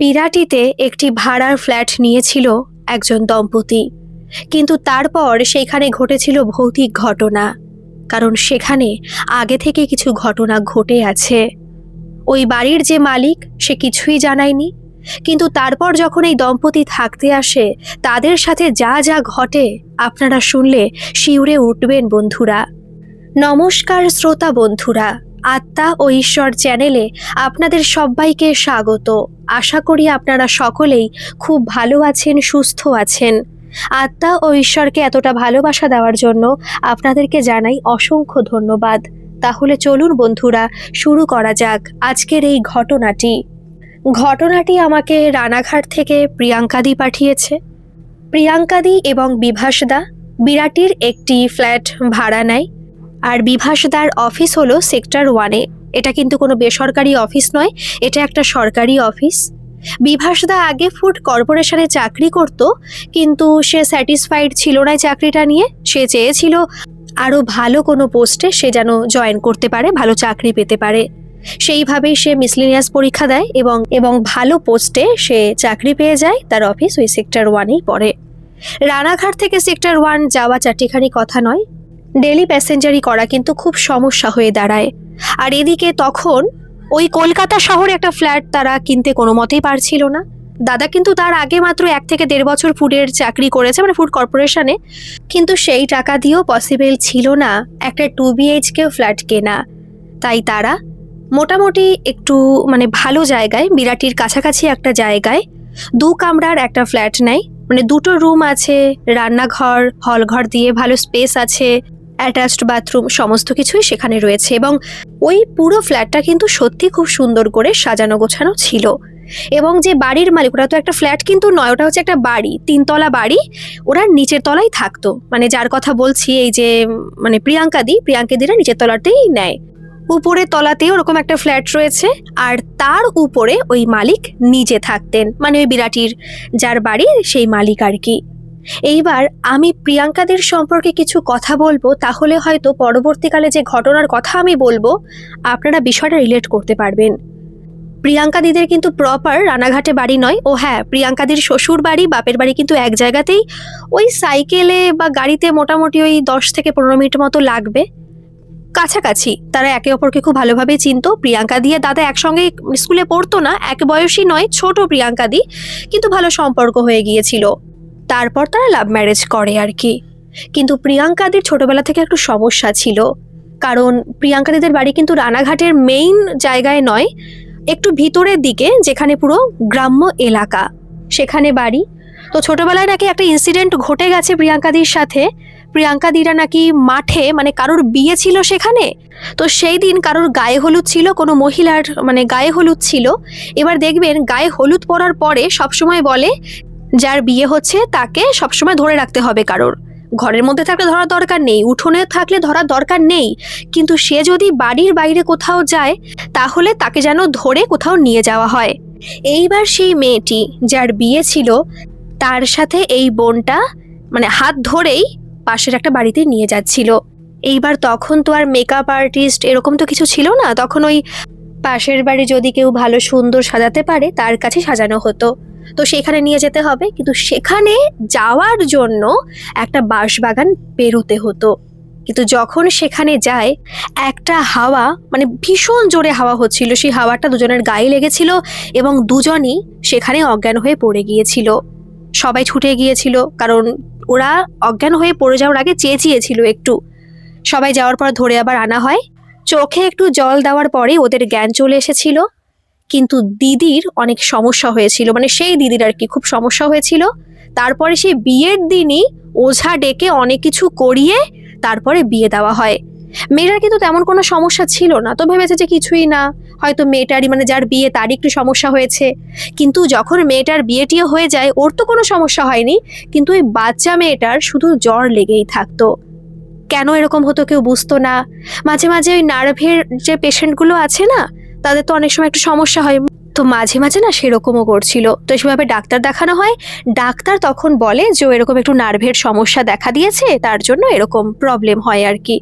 বিরাটিতে একটি ভাড়ার ফ্ল্যাট নিয়েছিল একজন দম্পতি, কিন্তু তারপর সেখানে ঘটেছিল ভৌতিক ঘটনা। কারণ সেখানে আগে থেকে কিছু ঘটনা ঘটে আছে। ওই বাড়ির যে মালিক সে কিছুই জানায়নি, কিন্তু তারপর যখন এই দম্পতি থাকতে আসে তাদের সাথে যা যা ঘটে আপনারা শুনলে শিউরে উঠবেন বন্ধুরা। নমস্কার শ্রোতা বন্ধুরা, আত্মা ও ঈশ্বর চ্যানেলে আপনাদের সবাইকে স্বাগত। আশা করি আপনারা সকলেই খুব ভালো আছেন, সুস্থ আছেন। আত্মা ও ঈশ্বরকে এতটা ভালোবাসা দেওয়ার জন্য আপনাদেরকে জানাই অসংখ্য ধন্যবাদ। তাহলে চলুন বন্ধুরা, শুরু করা যাক আজকের এই ঘটনাটি আমাকে রানাঘাট থেকে প্রিয়াঙ্কাদি পাঠিয়েছে। প্রিয়াঙ্কাদি এবং বিভাসদা বিরাটির একটি ফ্ল্যাট ভাড়া নেয়, আর বিভাসদার অফিস হলো সেক্টর 1-এ। এটা কিন্তু কোনো বেসরকারি অফিস নয়, এটা একটা সরকারি অফিস। বিভাসদা আগে ফুড কর্পোরেশনে চাকরি করত, কিন্তু সে স্যাটিসফাইড ছিল না চাকরিটা নিয়ে। সে চেয়েছিল আরও ভালো কোনো পোস্টে সে যেন জয়েন করতে পারে, ভালো চাকরি পেতে পারে। সেইভাবেই সে মিসলিনিয়াস পরীক্ষা দেয় এবং ভালো পোস্টে সে চাকরি পেয়ে যায়। তার অফিস ওই সেক্টর 1-এই পড়ে। রানাঘাট থেকে সেক্টর 1 যাওয়া চারটিখানি কথা নয়, ডেলি প্যাসেঞ্জারি করা কিন্তু খুব সমস্যা হয়ে দাঁড়ায়। আর এদিকে তখন ওই কলকাতা শহরে একটা ফ্ল্যাট তারা কিনতে কোনো মতেই পারছিল না। দাদা কিন্তু তার আগে মাত্র 1 থেকে 1.5 বছর ফুডের চাকরি করেছে, মানে ফুড কর্পোরেশনে, কিন্তু সেই টাকা দিয়েও পসিবল ছিল না একটা 2 BHK ফ্ল্যাট কেনা। তাই তারা মোটামুটি একটু মানে ভালো জায়গায়, বিরাটির কাছাকাছি একটা জায়গায় 2 কামরার একটা ফ্ল্যাট নেয়। মানে 2টো রুম আছে, রান্নাঘর, হলঘর দিয়ে ভালো স্পেস আছে, অ্যাটাচড বাথরুম, সমস্ত কিছুই সেখানে রয়েছে। এবং ওই পুরো ফ্ল্যাটটা কিন্তু সত্যি খুব সুন্দর করে সাজানো গোছানো ছিল। এবং যে বাড়ির মালিক, ওরা তো একটা ফ্ল্যাট কিন্তু নয়, ওটা হচ্ছে একটা বাড়ি, 3 তলা বাড়ি। ওরা নিচের তলায় থাকতো, মানে যার কথা বলছি এই যে মানে প্রিয়াঙ্কাদিরা নিচের তলাতেই নেয়। উপরের তলাতেও ওরকম একটা ফ্ল্যাট রয়েছে, আর তার উপরে ওই মালিক নিজে থাকতেন, মানে ওই বিরাটির যার বাড়ি সেই মালিক আর কি। এইবার আমি প্রিয়াঙ্কাদের সম্পর্কে কিছু কথা বলবো, তাহলে হয়তো পরবর্তীকালে যে ঘটনার কথা আমি বলবো আপনারা বিষয়টা রিলেট করতে পারবেন। প্রিয়াঙ্কাদিদের কিন্তু প্রপার রানাঘাটে বাড়ি নয়। ও হ্যাঁ, প্রিয়াঙ্কাদির শ্বশুর বাড়ি বাপের বাড়ি কিন্তু এক জায়গাতেই, ওই সাইকেলে বা গাড়িতে মোটামুটি ওই 10 থেকে 15 মিনিট মতো লাগবে, কাছাকাছি। তারা একে অপরকে খুব ভালোভাবে চিনতো। প্রিয়াঙ্কাদি আর দাদা একসঙ্গে স্কুলে পড়তো না, এক বয়সী নয়, ছোট প্রিয়াঙ্কাদি, কিন্তু ভালো সম্পর্ক হয়ে গিয়েছিল। তারপর তারা লাভ ম্যারেজ করে আর কি। কিন্তু প্রিয়াঙ্কাদির ছোটবেলা থেকে একটু সমস্যা ছিল, কারণ প্রিয়াঙ্কাদিদের বাড়ি কিন্তু রানাঘাটের মেইন জায়গায় নয়, একটু ভিতরের দিকে, যেখানে পুরো গ্রাম্য এলাকা, সেখানে বাড়ি। তো ছোটবেলায় নাকি একটা ইনসিডেন্ট ঘটে গেছে প্রিয়াঙ্কাদির সাথে। প্রিয়াঙ্কাদিরা নাকি মাঠে, মানে কারোর বিয়ে ছিল সেখানে, তো সেই দিন কারোর গায়ে হলুদ ছিল, কোনো মহিলার মানে গায়ে হলুদ ছিল। এবার দেখবেন গায়ে হলুদ পরার পরে সবসময় বলে যার বিয়ে হচ্ছে তাকে সবসময় ধরে রাখতে হবে। কারোর ঘরের মধ্যে থাকলে ধরার দরকার নেই, উঠোনে থাকলে ধরার দরকার নেই, কিন্তু সে যদি বাড়ির বাইরে কোথাও যায় তাহলে তাকে যেন ধরে কোথাও নিয়ে যাওয়া হয়। এইবার সেই মেয়েটি যার বিয়ে ছিল তার সাথে এই বোনটা মানে হাত ধরেই পাশের একটা বাড়িতে নিয়ে যাচ্ছিল। এইবার তখন তো আর মেকআপ আর্টিস্ট এরকম তো কিছু ছিল না, তখন ওই পাশের বাড়ি যদি কেউ ভালো সুন্দর সাজাতে পারে তার কাছে সাজানো হতো। তো সেখানে নিয়ে যেতে হবে, কিন্তু সেখানে যাওয়ার জন্য একটা বাঁশবাগান পেরোতে হতো। কিন্তু যখন সেখানে যায় একটা হাওয়া, মানে ভীষণ জোরে হাওয়া হচ্ছিল, সেই হাওয়াটা দুজনের গায়ে লেগেছিল এবং দুজনই সেখানে অজ্ঞান হয়ে পড়ে গিয়েছিল। সবাই ছুটে গিয়েছিল, কারণ ওরা অজ্ঞান হয়ে পড়ে যাওয়ার আগে চেঁচিয়েছিল একটু। সবাই যাওয়ার পর ধরে আবার আনা হয়। চোখে একটু জল দেওয়ার পরে ওদের জ্ঞান চলে এসেছিল। কিন্তু দিদির অনেক সমস্যা হয়েছিল, মানে সেই দিদির আর কি খুব সমস্যা হয়েছিল। তারপরে সেই বিয়ের দিনই ওঝা ডেকে অনেক কিছু করিয়ে তারপরে বিয়ে দেওয়া হয়। মেয়েটার কিন্তু তেমন কোনো সমস্যা ছিল না, তো ভেবেছে যে কিছুই না, হয়তো মেয়েটারই মানে যার বিয়ে তারই একটু সমস্যা হয়েছে। কিন্তু যখন মেয়েটার বিয়েটিও হয়ে যায় ওর তো কোনো সমস্যা হয়নি, কিন্তু ওই বাচ্চা মেয়েটার শুধু জ্বর লেগেই থাকতো। কেন এরকম হতো কেউ বুঝতো না। মাঝে মাঝে ওই নার্ভের যে পেশেন্টগুলো আছে না, তাদের তো অনেক সময় একটু সমস্যা হয়, তো মাঝে মাঝে না সেরকমও করছিল। তো সেভাবে ডাক্তার দেখানো হয়। ডাক্তার তখন বলে যে এরকম একটু নার্ভের সমস্যা দেখা দিয়েছে, তার জন্য এরকম প্রবলেম হয় আর কি।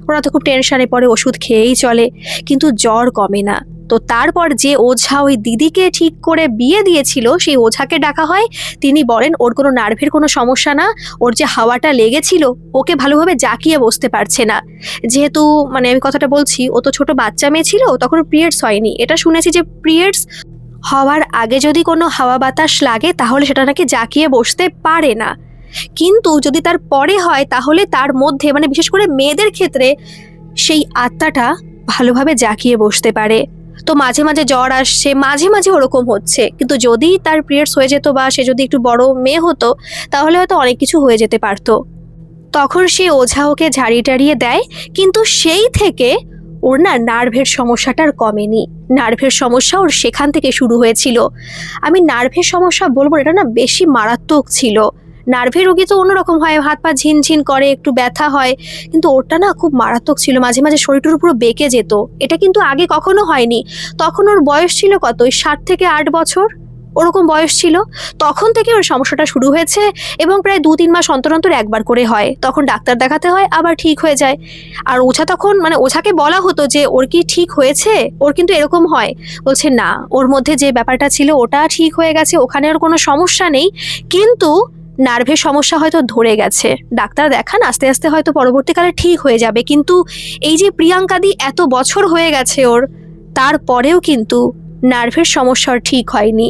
ওরা তো খুব টেনশনে পড়ে, ওষুধ খেয়েই চলে, কিন্তু জ্বর কমে না। তো তারপর যে ওঝা ওই দিদিকে ঠিক করে বিয়ে দিয়েছিল সেই ওঝাকে ডাকা হয়। তিনি বলেন ওর কোনো নার্ভের কোনো সমস্যা না, ওর যে হাওয়াটা লেগেছিল ওকে ভালোভাবে জাকিয়ে বসতে পারছে না। যেহেতু মানে আমি কথাটা বলছি, ও তো ছোট বাচ্চা মেয়ে ছিল, তখন পিরিয়ডস হয়নি। এটা শুনেছি যে পিরিয়ডস হওয়ার আগে যদি কোনো হাওয়া বাতাস লাগে তাহলে সেটা নাকি জাকিয়ে বসতে পারে না, কিন্তু যদি তার পরে হয় তাহলে তার মধ্যে মানে বিশেষ করে মেয়েদের ক্ষেত্রে সেই আত্মাটা ভালোভাবে জাকিয়ে বসতে পারে। তো মাঝে মাঝে জ্বর আসছে, মাঝে মাঝে ওরকম হচ্ছে, কিন্তু যদি তার পিরিয়ডস হয়ে যেত বা সে যদি একটু বড় মেয়ে হতো তাহলে হয়তো অনেক কিছু হয়ে যেতে পারতো। তখন সে ওঝা ওকে ঝাড়িয়ে টাড়িয়ে দেয়, কিন্তু সেই থেকে ওর না নার্ভের সমস্যাটা আর কমেনি। নার্ভের সমস্যা ওর সেখান থেকে শুরু হয়েছিল। আমি নার্ভের সমস্যা বলবো, এটা না বেশি মারাত্মক ছিল। নার্ভের রোগী তো অন্যরকম হয়, হাত পা ঝিনঝিন করে, একটু ব্যথা হয়, কিন্তু ওরটা না খুব মারাত্মক ছিল। মাঝে মাঝে শরীরটার উপর বেঁকে যেত। এটা কিন্তু আগে কখনো হয়নি। তখন ওর বয়স ছিল কত, ওই 7 থেকে 8 বছর ওরকম বয়স ছিল। তখন থেকে ওর সমস্যাটা শুরু হয়েছে এবং প্রায় 2-3 মাস অন্তর অন্তর একবার করে হয়। তখন ডাক্তার দেখাতে হয়, আবার ঠিক হয়ে যায়। আর ওঝা তখন মানে ওঝাকে বলা হতো যে ওর কি ঠিক হয়েছে, ওর কিন্তু এরকম হয়। বলছে না, ওর মধ্যে যে ব্যাপারটা ছিল ওটা ঠিক হয়ে গেছে, ওখানে ওর কোনো সমস্যা নেই, কিন্তু নার্ভের সমস্যা হয়তো ধরে গেছে, ডাক্তার দেখান, আস্তে আস্তে হয়তো পরবর্তীকালে ঠিক হয়ে যাবে। কিন্তু এই যে প্রিয়াঙ্কাদি এত বছর হয়ে গেছে ওর, তারপরেও কিন্তু নার্ভের সমস্যা ঠিক হয়নি।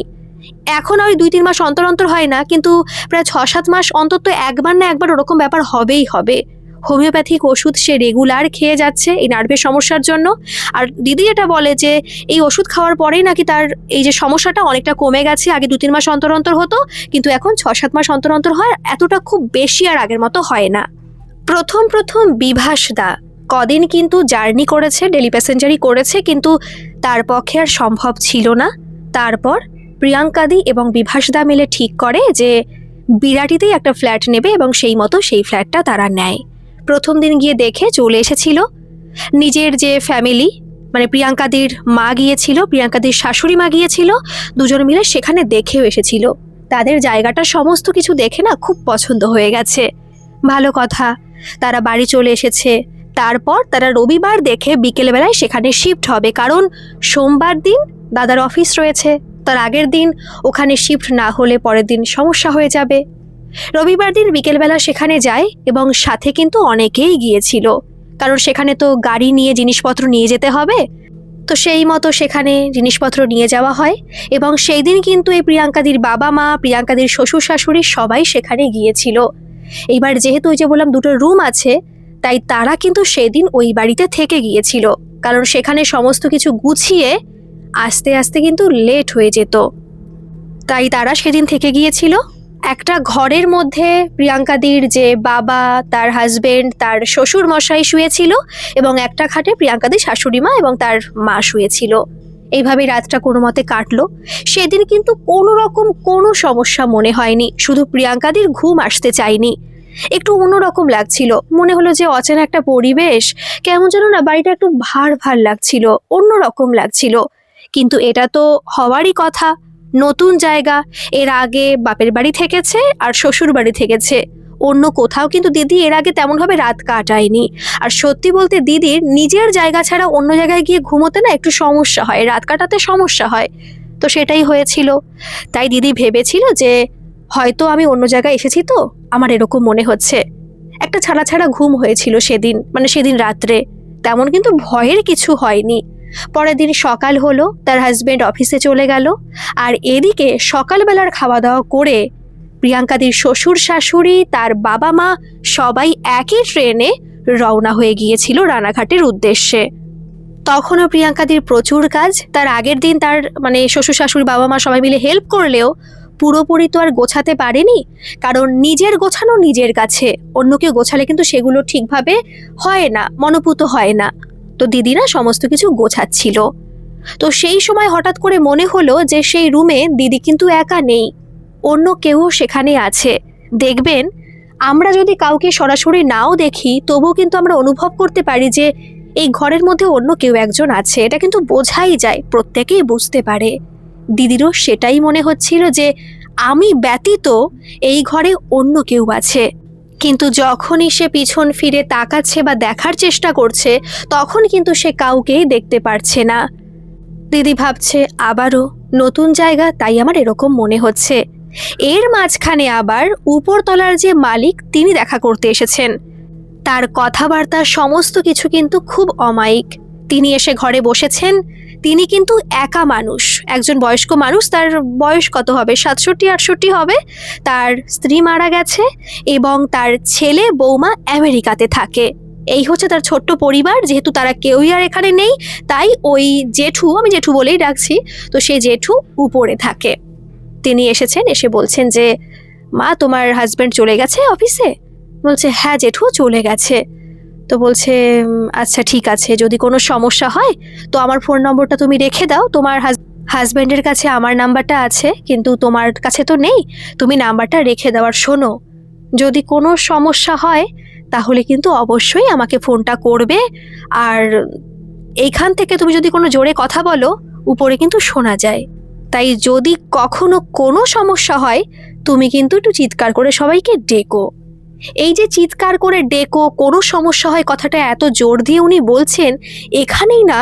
এখন আর 2-3 মাস অন্তর অন্তর হয় না, কিন্তু প্রায় 6-7 মাস অন্তত একবার না একবার ওরকম ব্যাপার হবেই হবে। হোমিওপ্যাথিক ওষুধ সে রেগুলার খেয়ে যাচ্ছে এই নার্ভের সমস্যার জন্য। আর দিদি এটা বলে যে এই ওষুধ খাওয়ার পরেই নাকি তার এই যে সমস্যাটা অনেকটা কমে গেছে। আগে 2-3 মাস অন্তর অন্তর হতো, কিন্তু এখন 6-7 মাস অন্তর অন্তর হয়, এতটা খুব বেশি আর আগের মতো হয় না। প্রথম প্রথম বিভাসদা কদিন কিন্তু জার্নি করেছে, ডেলি প্যাসেঞ্জারই করেছে, কিন্তু তার পক্ষে আর সম্ভব ছিল না। তারপর প্রিয়াঙ্কাদি এবং বিভাসদা মিলে ঠিক করে যে বিরাটিতেই একটা ফ্ল্যাট নেবে এবং সেই মতো সেই ফ্ল্যাটটা তারা নেয়। প্রথম দিন গিয়ে দেখে চলে এসেছিল। নিজের যে ফ্যামিলি মানে প্রিয়াঙ্কাদির মা গিয়েছিল, প্রিয়াঙ্কাদির শাশুড়ি মা গিয়েছিল, দুজন মিলে সেখানে দেখেও এসেছিল। তাদের জায়গাটা সমস্ত কিছু দেখে না খুব পছন্দ হয়ে গেছে। ভালো কথা, তারা বাড়ি চলে এসেছে। তারপর তারা রবিবার দেখে বিকেলবেলায় সেখানে শিফট হবে, কারণ সোমবার দিন দাদার অফিস রয়েছে। তার আগের দিন ওখানে শিফট না হলে পরের দিন সমস্যা হয়ে যাবে। রবিবার দিন বিকেলবেলা সেখানে যায় এবং সাথে কিন্তু অনেকেই গিয়েছিল, কারণ সেখানে তো গাড়ি নিয়ে জিনিসপত্র নিয়ে যেতে হবে। তো সেই মতো সেখানে জিনিসপত্র নিয়ে যাওয়া হয় এবং সেই দিন কিন্তু এই প্রিয়াঙ্কাদির বাবা মা, প্রিয়াঙ্কাদির শ্বশুর শাশুড়ি সবাই সেখানে গিয়েছিল। এইবার যেহেতু ওই যে বললাম 2টো রুম আছে, তাই তারা কিন্তু সেদিন ওই বাড়িতে থেকে গিয়েছিল, কারণ সেখানে সমস্ত কিছু গুছিয়ে আস্তে আস্তে কিন্তু লেট হয়ে যেত। তাই তারা সেদিন থেকে গিয়েছিল। একটা ঘরের মধ্যে প্রিয়াঙ্কাদির যে বাবা, তার হাজবেন্ড, তার শ্বশুর মশাই শুয়েছিল এবং একটা খাটে প্রিয়াঙ্কাদির শাশুড়ি মা এবং তার মা শুয়েছিল। এইভাবেই রাতটা কোনো মতে কাটলো। সেদিন কিন্তু কোনো রকম কোনো সমস্যা মনে হয়নি, শুধু প্রিয়াঙ্কাদির ঘুম আসতে চায়নি। একটু অন্যরকম লাগছিল, মনে হলো যে অচেনা একটা পরিবেশ, কেমন যেন না বাড়িটা একটু ভার ভার লাগছিল, অন্যরকম লাগছিল। কিন্তু এটা তো হওয়ারই কথা, নতুন জায়গা। এর আগে বাপের বাড়ি থেকেছে আর শ্বশুর বাড়ি থেকেছে, অন্য কোথাও কিন্তু দিদি এর আগে তেমনভাবে রাত কাটায়নি। আর সত্যি বলতে দিদির নিজের জায়গা ছাড়া অন্য জায়গায় গিয়ে ঘুমোতে না একটু সমস্যা হয়, রাত কাটাতে সমস্যা হয়। তো সেটাই হয়েছিল। তাই দিদি ভেবেছিল যে হয়তো আমি অন্য জায়গায় এসেছি, তো আমার এরকম মনে হচ্ছে। একটা ছাড়া ছাড়া ঘুম হয়েছিল সেদিন, মানে সেদিন রাত্রে। তেমন কিন্তু ভয়ের কিছু হয়নি। পরের দিন সকাল হলো, তার হাজবেন্ড অফিসে চলে গেল, আর এদিকে সকালবেলার খাওয়া দাওয়া করে প্রিয়াঙ্কাদির শ্বশুর শাশুড়ি, তার বাবা মা সবাই একই ট্রেনে রওনা হয়ে গিয়েছিল রানাঘাটের উদ্দেশ্যে। তখনও প্রিয়াঙ্কাদির প্রচুর কাজ। তার আগের দিন তার মানে শ্বশুর শাশুড়ি বাবা মা সবাই মিলে হেল্প করলেও পুরোপুরি তো আর গোছাতে পারেনি, কারণ নিজের গোছানো নিজের কাছে, অন্য কেউ গোছালে কিন্তু সেগুলো ঠিকভাবে হয় না, মনোপুত হয় না। তো দিদি না সমস্ত কিছু গোছাচ্ছিল। তো সেই সময় হঠাৎ করে মনে হলো যে সেই রুমে দিদি কিন্তু একা নেই, অন্য কেউ সেখানে আছে। দেখবেন আমরা যদি কাউকে সরাসরি নাও দেখি তবুও কিন্তু আমরা অনুভব করতে পারি যে এই ঘরের মধ্যে অন্য কেউ একজন আছে, এটা কিন্তু বোঝাই যায়, প্রত্যেকেই বুঝতে পারে। দিদিরও সেটাই মনে হচ্ছিল যে আমি ব্যতীত এই ঘরে অন্য কেউ আছে। কিন্তু যখনই সে পিছন ফিরে তাকাচ্ছে বা দেখার চেষ্টা করছে, তখন কিন্তু সে কাউকেই দেখতে পারছে না। দিদি ভাবছে আবারও নতুন জায়গা, তাই আমার এরকম মনে হচ্ছে। এর মাঝখানে আবার উপরতলার যে মালিক তিনি দেখা করতে এসেছেন। তার কথাবার্তা সমস্ত কিছু কিন্তু খুব অমায়িক। তিনি এসে ঘরে বসেছেন। তিনি কিন্তু একা মানুষ, একজন বয়স্ক মানুষ। তার বয়স কত হবে, 67-68 হবে। তার স্ত্রী মারা গেছে এবং তার ছেলে বৌমা আমেরিকাতে থাকে। এই হচ্ছে তার ছোট্ট পরিবার। যেহেতু তারা কেউই আর এখানে নেই, তাই ওই জেঠু, আমি জেঠু বলেই ডাকছি, তো সেই জেঠু উপরে থাকে। তিনি এসেছেন, এসে বলছেন যে মা, তোমার হাজব্যান্ড চলে গেছে অফিসে? বলছে হ্যাঁ জেঠু, চলে গেছে। তো বলছে আচ্ছা ঠিক আছে, যদি কোনো সমস্যা হয় তো আমার ফোন নম্বরটা তুমি রেখে দাও। তোমার হাজব্যান্ডের কাছে আমার নাম্বারটা আছে, কিন্তু তোমার কাছে তো নেই, তুমি নাম্বারটা রেখে দেওয়ার। শোনো, যদি কোনো সমস্যা হয় তাহলে কিন্তু অবশ্যই আমাকে ফোনটা করবে। আর এইখান থেকে তুমি যদি কোনো জোরে কথা বলো, উপরে কিন্তু শোনা যায়। তাই যদি কখনো কোনো সমস্যা হয়, তুমি কিন্তু একটু চিৎকার করে সবাইকে ডেকো। এই যে চিৎকার করে ডেকো, কোনো সমস্যা হয়, কথাটা এত জোর দিয়ে উনি বলছেন, এখানেই না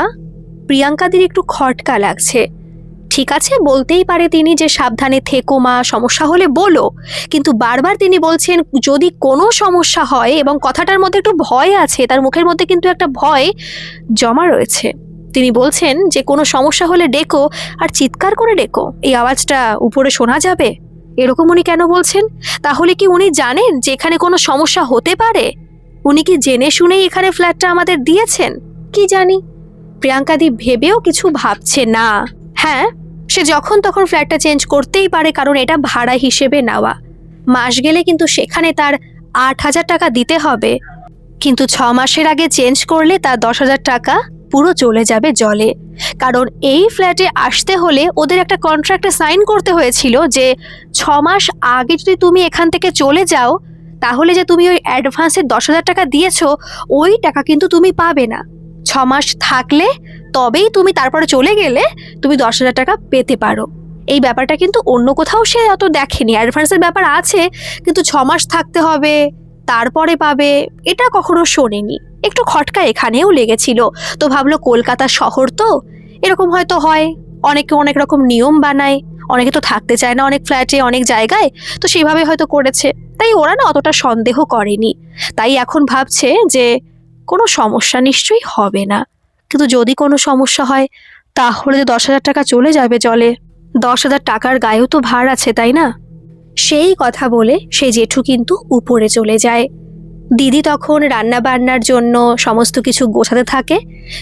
প্রিয়াঙ্কাদির একটু খটকা লাগছে। ঠিক আছে, বলতেই পারে তিনি যে সাবধানে থেকো মা, সমস্যা হলে বলো, কিন্তু বারবার তিনি বলছেন যদি কোনো সমস্যা হয়, এবং কথাটার মধ্যে একটু ভয় আছে, তার মুখের মধ্যে কিন্তু একটা ভয় জমা রয়েছে। তিনি বলছেন যে কোনো সমস্যা হলে ডেকো, আর চিৎকার করে ডেকো, এই আওয়াজটা উপরে শোনা যাবে। এরকম উনি কেন বলছেন? তাহলে কি উনি জানেন যে এখানে কোনো সমস্যা হতে পারে? উনি কি জেনে শুনেই এখানে ফ্ল্যাটটা আমাদের দিয়েছেন? কি জানি। প্রিয়াঙ্কাদি ভেবেও কিছু ভাবছে না। হ্যাঁ, সে যখন তখন ফ্ল্যাটটা চেঞ্জ করতেই পারে, কারণ এটা ভাড়া হিসেবে নেওয়া। মাস গেলে কিন্তু সেখানে তার 8,000 টাকা দিতে হবে, কিন্তু 6 মাসের আগে চেঞ্জ করলে তার 10,000 টাকা পুরো চলে যাবে জলে। কারণ এই ফ্ল্যাটে আসতে হলে ওদের একটা কন্ট্রাক্টে সাইন করতে হয়েছিল যে 6 মাস আগে যদি তুমি এখান থেকে চলে যাও, তাহলে যে তুমি ওই অ্যাডভান্সের 10,000 টাকা দিয়েছো, ওই টাকা কিন্তু তুমি পাবে না। 6 মাস থাকলে তবেই তুমি, তারপরে চলে গেলে তুমি 10,000 টাকা পেতে পারো। এই ব্যাপারটা কিন্তু অন্য কোথাও সে অত দেখেনি। অ্যাডভান্সের ব্যাপার আছে, কিন্তু 6 মাস থাকতে হবে, তারপরে পাবে, এটা কখনো শোনেনি। একটু খটকা এখানেও লেগেছিল। তো ভাবলো কলকাতা শহর তো এরকম হয়তো হয়, অনেকে অনেক রকম নিয়ম বানায়, অনেকে তো থাকতে চায় না অনেক ফ্ল্যাটে, অনেক জায়গায়, তো সেইভাবে হয়তো করেছে। তাই ওরা না অতটা সন্দেহ করেনি। তাই এখন ভাবছে যে কোনো সমস্যা নিশ্চয়ই হবে না, কিন্তু যদি কোনো সমস্যা হয় তাহলে যে 10,000 টাকা চলে যাবে জলে। 10,000 টাকার গায়েও তো ভার আছে, তাই না? সেই কথা বলে সেই জেঠু কিন্তু উপরে চলে যায়। দিদি তখন রান্না বান্নার জন্য সমস্ত কিছু গোছাতে থাকে,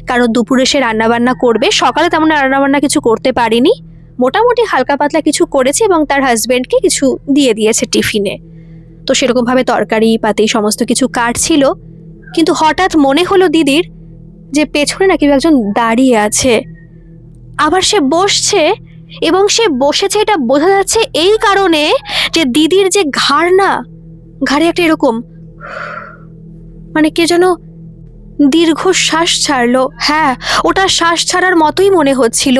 কারণ দুপুরে সে রান্নাবান্না করবে। সকালে তেমন রান্নাবান্না কিছু করতে পারিনি, মোটামুটি হালকা পাতলা কিছু করেছে এবং তার হাজবেন্ডকে কিছু দিয়ে দিয়েছে টিফিনে। তো সেরকমভাবে তরকারি পাতি সমস্ত কিছু কাটছিল, কিন্তু হঠাৎ মনে হলো দিদির যে পেছনে না কেউ একজন দাঁড়িয়ে আছে। আবার সে বসছে, এবং সে বসেছে এটা বোঝা যাচ্ছে এই কারণে যে দিদির যে ঘাড়, না ঘাড়ে একটা এরকম মানে কে যেন দীর্ঘ শ্বাস ছাড়লো। হ্যাঁ, ওটা শ্বাস ছাড়ার মতোই মনে হচ্ছিল,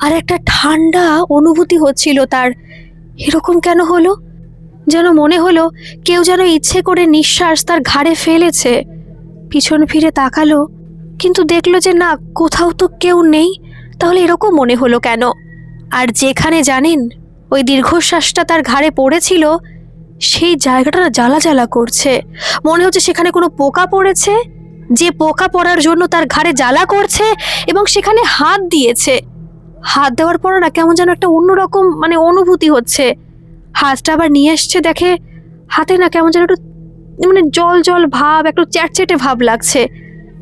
আর একটা ঠান্ডা অনুভূতি হচ্ছিল তার। এরকম কেন হলো? যেন মনে হলো কেউ যেন ইচ্ছে করে নিঃশ্বাস তার ঘাড়ে ফেলেছে। পিছন ফিরে তাকালো, কিন্তু দেখলো যে না, কোথাও তো কেউ নেই। তাহলে এরকম মনে হলো কেন? আর যেখানে জানেন ওই দীর্ঘশ্বাসটা তার ঘাড়ে পড়েছিল, সেই জায়গাটা না জ্বালা জ্বালা করছে। মনে হচ্ছে সেখানে কোনো পোকা পড়েছে, যে পোকা পড়ার জন্য তার ঘাড়ে জ্বালা করছে, এবং সেখানে হাত দিয়েছে। হাত দেওয়ার পর না কেমন যেন একটা অন্যরকম মানে অনুভূতি হচ্ছে। হাতটা আবার নিয়ে এসছে, দেখে হাতে না কেমন যেন একটু মানে জল জল ভাব, একটু চ্যাটচ্যাটে ভাব লাগছে।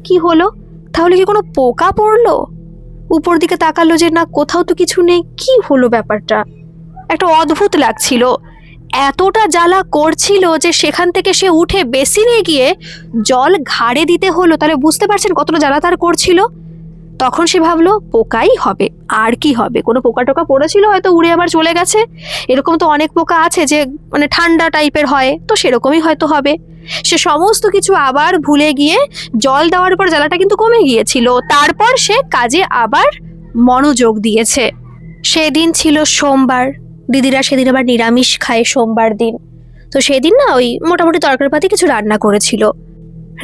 কি হলো? তাহলে কি কোনো পোকা পড়লো? উপর দিকে তাকালো যে না, কোথাও তো কিছু নেই। কি হলো ব্যাপারটা? একটা অদ্ভুত লাগছিল। এতটা জ্বালা করছিল যে সেখান থেকে সে উঠে বেসিনে গিয়ে জল ঘাড়ে দিতে হলো। তাহলে বুঝতে পারছেন কতটা জ্বালা তার করছিল। তখন সে ভাবলো পোকাই হবে, আর কি হবে, কোনো পোকা টোকা পড়েছিল হয়তো, উড়ে আবার চলে গেছে। এরকম তো অনেক পোকা আছে যে মানে ঠান্ডা টাইপের হয়, তো সেরকমই হয়তো হবে। সে সমস্ত কিছু আবার ভুলে গিয়ে জল দেওয়ার পর জ্বালাটা কিন্তু কমে গিয়েছিল। তারপর সে কাজে আবার মনোযোগ দিয়েছে। সেদিন ছিল সোমবার, দিদিরা সেদিন আবার নিরামিষ খায় সোমবার দিন। তো সেদিন না ওই মোটামুটি তরকারিপাতি কিছু রান্না করেছিল।